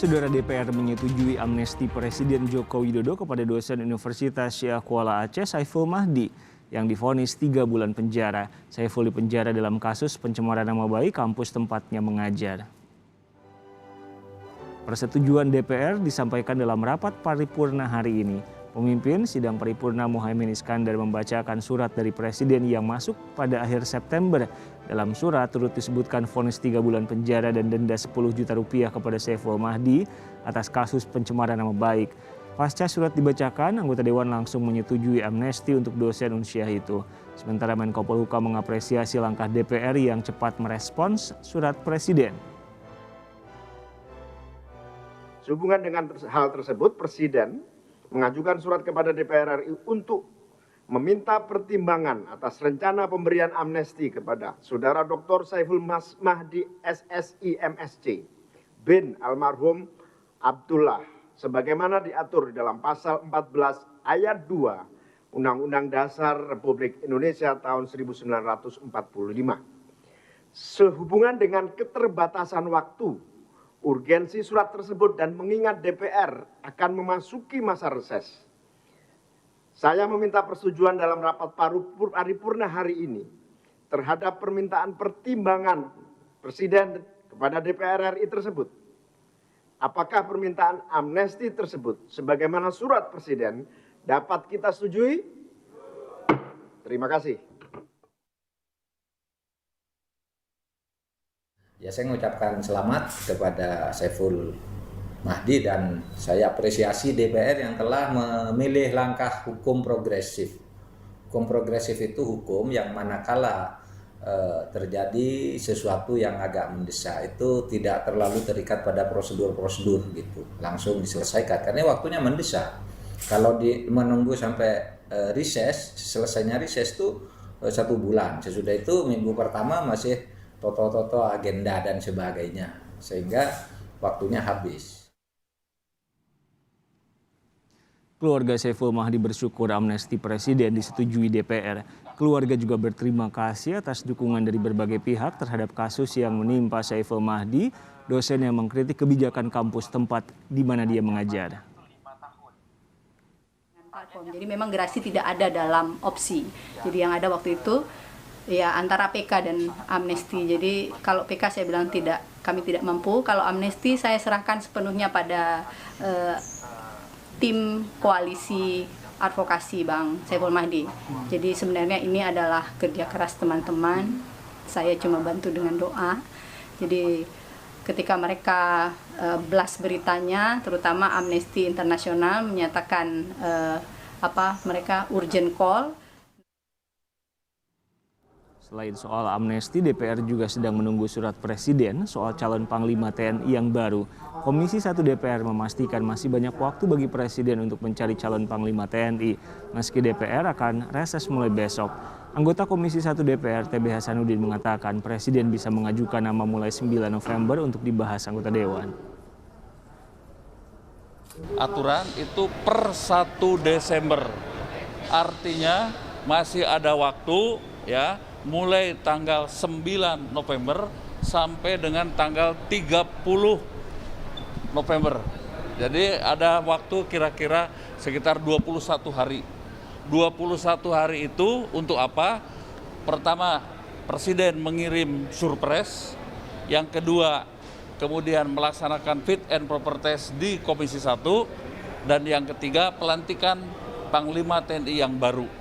Saudara DPR menyetujui amnesti Presiden Joko Widodo kepada dosen Universitas Syekh Kuala Aceh Saiful Mahdi yang divonis 3 bulan penjara. Saiful dipenjara dalam kasus pencemaran nama baik kampus tempatnya mengajar. Persetujuan DPR disampaikan dalam rapat paripurna hari ini. Pemimpin sidang paripurna Muhaimin Iskandar membacakan surat dari Presiden yang masuk pada akhir September. Dalam surat turut disebutkan vonis 3 bulan penjara dan denda 10 juta rupiah kepada Saiful Mahdi atas kasus pencemaran nama baik. Pasca surat dibacakan, anggota Dewan langsung menyetujui amnesti untuk dosen Unsyah itu. Sementara Menko Polhukam mengapresiasi langkah DPR yang cepat merespons surat Presiden. Sehubungan dengan hal tersebut, Presiden mengajukan surat kepada DPR RI untuk meminta pertimbangan atas rencana pemberian amnesti kepada Saudara Dr. Saiful Mahdi SSI MSc bin almarhum Abdullah sebagaimana diatur di dalam pasal 14 ayat 2 Undang-Undang Dasar Republik Indonesia tahun 1945. Sehubungan dengan keterbatasan waktu, urgensi surat tersebut dan mengingat DPR akan memasuki masa reses, saya meminta persetujuan dalam rapat paripurna hari ini terhadap permintaan pertimbangan Presiden kepada DPR RI tersebut. Apakah permintaan amnesti tersebut sebagaimana surat Presiden dapat kita setujui? Terima kasih. Ya, saya mengucapkan selamat kepada Saiful Mahdi dan saya apresiasi DPR yang telah memilih langkah hukum progresif. Hukum progresif itu hukum yang manakala terjadi sesuatu yang agak mendesak itu tidak terlalu terikat pada prosedur-prosedur gitu, langsung diselesaikan karena waktunya mendesak. Kalau menunggu sampai reses, selesainya reses itu 1 bulan. Sesudah itu minggu pertama masih toto-toto agenda dan sebagainya, sehingga waktunya habis. Keluarga Saiful Mahdi bersyukur amnesti Presiden disetujui DPR. Keluarga juga berterima kasih atas dukungan dari berbagai pihak terhadap kasus yang menimpa Saiful Mahdi, dosen yang mengkritik kebijakan kampus tempat di mana dia mengajar. Jadi memang gerasi tidak ada dalam opsi. Jadi yang ada waktu itu ya antara PK dan amnesti. Jadi kalau PK saya bilang tidak, kami tidak mampu. Kalau amnesti saya serahkan sepenuhnya pada tim koalisi advokasi Bang Saiful Mahdi. Jadi sebenarnya ini adalah kerja keras teman-teman. Saya cuma bantu dengan doa. Jadi ketika mereka blast beritanya, terutama Amnesty International menyatakan mereka urgent call. Selain soal amnesti, DPR juga sedang menunggu surat Presiden soal calon Panglima TNI yang baru. Komisi 1 DPR memastikan masih banyak waktu bagi Presiden untuk mencari calon Panglima TNI, meski DPR akan reses mulai besok. Anggota Komisi 1 DPR TB Hasanuddin mengatakan Presiden bisa mengajukan nama mulai 9 November untuk dibahas anggota Dewan. Aturan itu per 1 Desember, artinya masih ada waktu ya, mulai tanggal 9 November sampai dengan tanggal 30 November. Jadi ada waktu kira-kira sekitar 21 hari. 21 hari itu untuk apa? Pertama, Presiden mengirim surpres. Yang kedua, kemudian melaksanakan fit and proper test di Komisi 1. Dan yang ketiga, pelantikan Panglima TNI yang baru.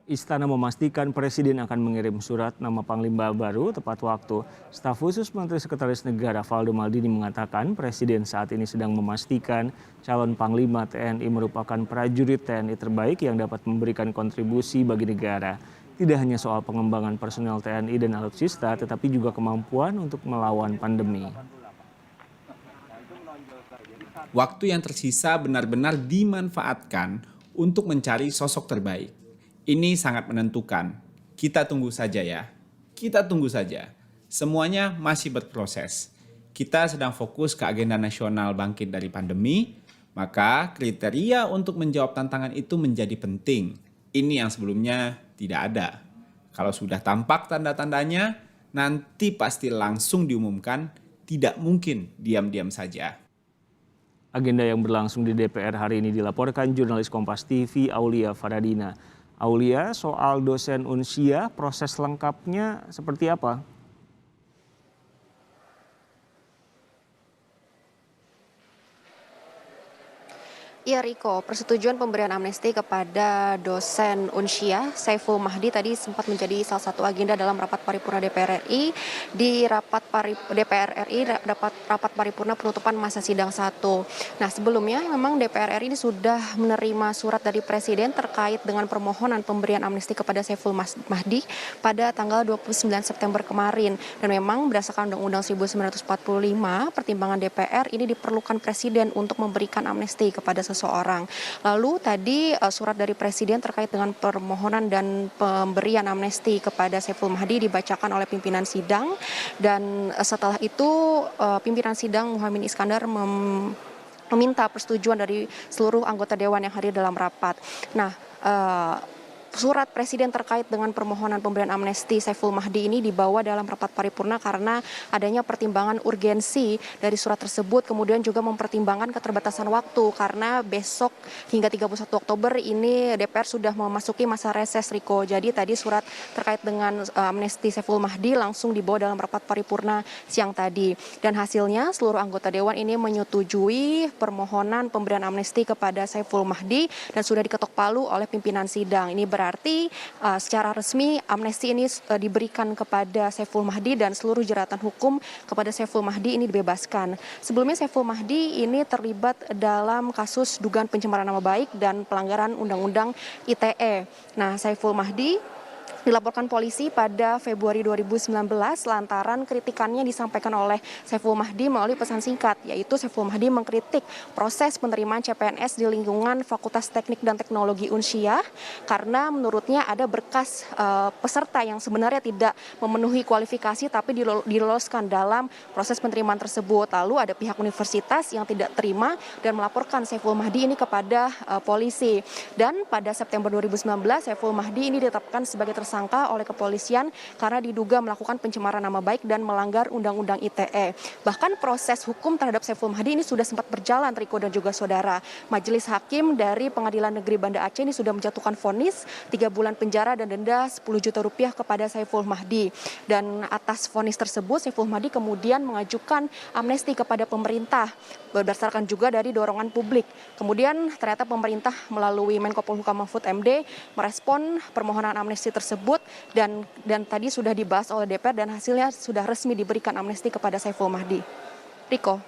Istana memastikan Presiden akan mengirim surat nama Panglima baru tepat waktu. Staf khusus Menteri Sekretaris Negara Valdo Maldini mengatakan Presiden saat ini sedang memastikan calon Panglima TNI merupakan prajurit TNI terbaik yang dapat memberikan kontribusi bagi negara. Tidak hanya soal pengembangan personel TNI dan alutsista, tetapi juga kemampuan untuk melawan pandemi. Waktu yang tersisa benar-benar dimanfaatkan untuk mencari sosok terbaik. Ini sangat menentukan. Kita tunggu saja ya. Kita tunggu saja. Semuanya masih berproses. Kita sedang fokus ke agenda nasional bangkit dari pandemi, maka kriteria untuk menjawab tantangan itu menjadi penting. Ini yang sebelumnya tidak ada. Kalau sudah tampak tanda-tandanya, nanti pasti langsung diumumkan tidak mungkin diam-diam saja. Agenda yang berlangsung di DPR hari ini dilaporkan jurnalis Kompas TV Aulia Faradina. Aulia, soal dosen Unsia, proses lengkapnya seperti apa? Iya Riko, persetujuan pemberian amnesti kepada dosen Unsia Saiful Mahdi tadi sempat menjadi salah satu agenda dalam rapat paripurna DPR RI. Di DPR RI rapat paripurna penutupan masa sidang 1. Nah, sebelumnya memang DPR RI ini sudah menerima surat dari Presiden terkait dengan permohonan pemberian amnesti kepada Saiful Mahdi pada tanggal 29 September kemarin. Dan memang berdasarkan Undang-Undang 1945, pertimbangan DPR ini diperlukan Presiden untuk memberikan amnesti kepada seseorang. Lalu tadi surat dari Presiden terkait dengan permohonan dan pemberian amnesti kepada Saiful Mahdi dibacakan oleh pimpinan sidang, dan setelah itu pimpinan sidang Muhaimin Iskandar meminta persetujuan dari seluruh anggota dewan yang hadir dalam rapat. Nah, surat Presiden terkait dengan permohonan pemberian amnesti Saiful Mahdi ini dibawa dalam rapat paripurna karena adanya pertimbangan urgensi dari surat tersebut, kemudian juga mempertimbangkan keterbatasan waktu karena besok hingga 31 Oktober ini DPR sudah memasuki masa reses, Riko. Jadi tadi surat terkait dengan amnesti Saiful Mahdi langsung dibawa dalam rapat paripurna siang tadi. Dan hasilnya seluruh anggota dewan ini menyetujui permohonan pemberian amnesti kepada Saiful Mahdi dan sudah diketok palu oleh pimpinan sidang. Ini berarti secara resmi amnesti ini diberikan kepada Saiful Mahdi dan seluruh jeratan hukum kepada Saiful Mahdi ini dibebaskan. Sebelumnya Saiful Mahdi ini terlibat dalam kasus dugaan pencemaran nama baik dan pelanggaran Undang-Undang ITE. Nah, Saiful Mahdi dilaporkan polisi pada Februari 2019 lantaran kritikannya disampaikan oleh Saiful Mahdi melalui pesan singkat, yaitu Saiful Mahdi mengkritik proses penerimaan CPNS di lingkungan Fakultas Teknik dan Teknologi Unsia karena menurutnya ada berkas peserta yang sebenarnya tidak memenuhi kualifikasi tapi diloloskan dalam proses penerimaan tersebut. Lalu ada pihak universitas yang tidak terima dan melaporkan Saiful Mahdi ini kepada polisi. Dan pada September 2019 Saiful Mahdi ini ditetapkan sebagai tersangka oleh kepolisian karena diduga melakukan pencemaran nama baik dan melanggar Undang-Undang ITE. Bahkan proses hukum terhadap Saiful Mahdi ini sudah sempat berjalan, Riko dan juga saudara. Majelis Hakim dari Pengadilan Negeri Banda Aceh ini sudah menjatuhkan vonis 3 bulan penjara dan denda 10 juta rupiah kepada Saiful Mahdi. Dan atas vonis tersebut Saiful Mahdi kemudian mengajukan amnesti kepada pemerintah berdasarkan juga dari dorongan publik. Kemudian ternyata pemerintah melalui Menko Polhukam Mahfud MD merespon permohonan amnesti tersebut dan tadi sudah dibahas oleh DPR dan hasilnya sudah resmi diberikan amnesti kepada Saiful Mahdi. Riko.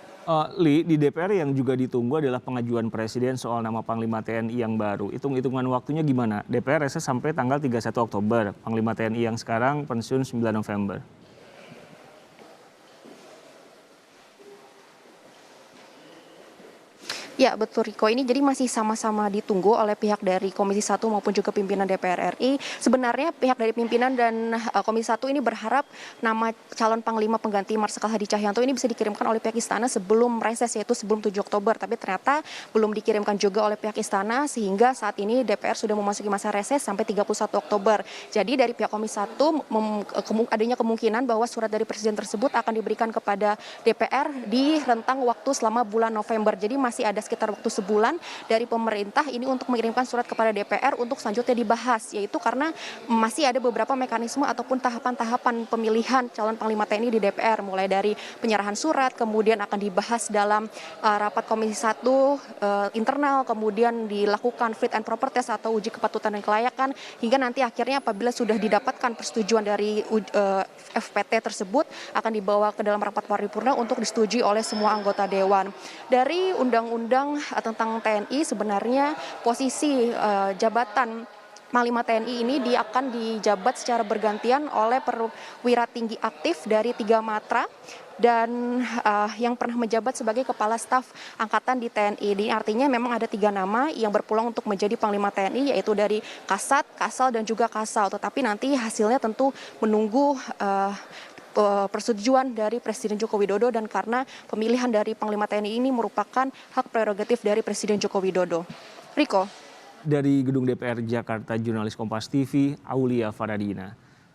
Li, di DPR yang juga ditunggu adalah pengajuan Presiden soal nama Panglima TNI yang baru. Hitung-hitungan waktunya gimana? DPR reses sampai tanggal 31 Oktober. Panglima TNI yang sekarang pensiun 9 November. Ya betul Riko, ini jadi masih sama-sama ditunggu oleh pihak dari Komisi 1 maupun juga pimpinan DPR RI. Sebenarnya pihak dari pimpinan dan Komisi 1 ini berharap nama calon Panglima pengganti Marsikal Hadi Cahyanto ini bisa dikirimkan oleh pihak Istana sebelum reses, yaitu sebelum 7 Oktober. Tapi ternyata belum dikirimkan juga oleh pihak Istana sehingga saat ini DPR sudah memasuki masa reses sampai 31 Oktober. Jadi dari pihak Komisi 1 adanya kemungkinan bahwa surat dari Presiden tersebut akan diberikan kepada DPR di rentang waktu selama bulan November. Jadi masih ada sekitar waktu sebulan dari pemerintah ini untuk mengirimkan surat kepada DPR untuk selanjutnya dibahas, yaitu karena masih ada beberapa mekanisme ataupun tahapan-tahapan pemilihan calon Panglima TNI di DPR, mulai dari penyerahan surat, kemudian akan dibahas dalam rapat Komisi 1 internal, kemudian dilakukan fit and proper test atau uji kepatutan dan kelayakan, hingga nanti akhirnya apabila sudah didapatkan persetujuan dari FPT tersebut akan dibawa ke dalam rapat paripurna untuk disetujui oleh semua anggota dewan. Dari undang-undang tentang TNI sebenarnya posisi jabatan Panglima TNI ini akan dijabat secara bergantian oleh perwira tinggi aktif dari 3 matra dan yang pernah menjabat sebagai Kepala Staf Angkatan di TNI. Ini artinya memang ada 3 nama yang berpeluang untuk menjadi Panglima TNI, yaitu dari Kasat, Kasal, dan juga Kasal. Tetapi nanti hasilnya tentu menunggu persetujuan dari Presiden Joko Widodo, dan karena pemilihan dari Panglima TNI ini merupakan hak prerogatif dari Presiden Joko Widodo. Riko. Dari Gedung DPR Jakarta, jurnalis Kompas TV Aulia Faradina.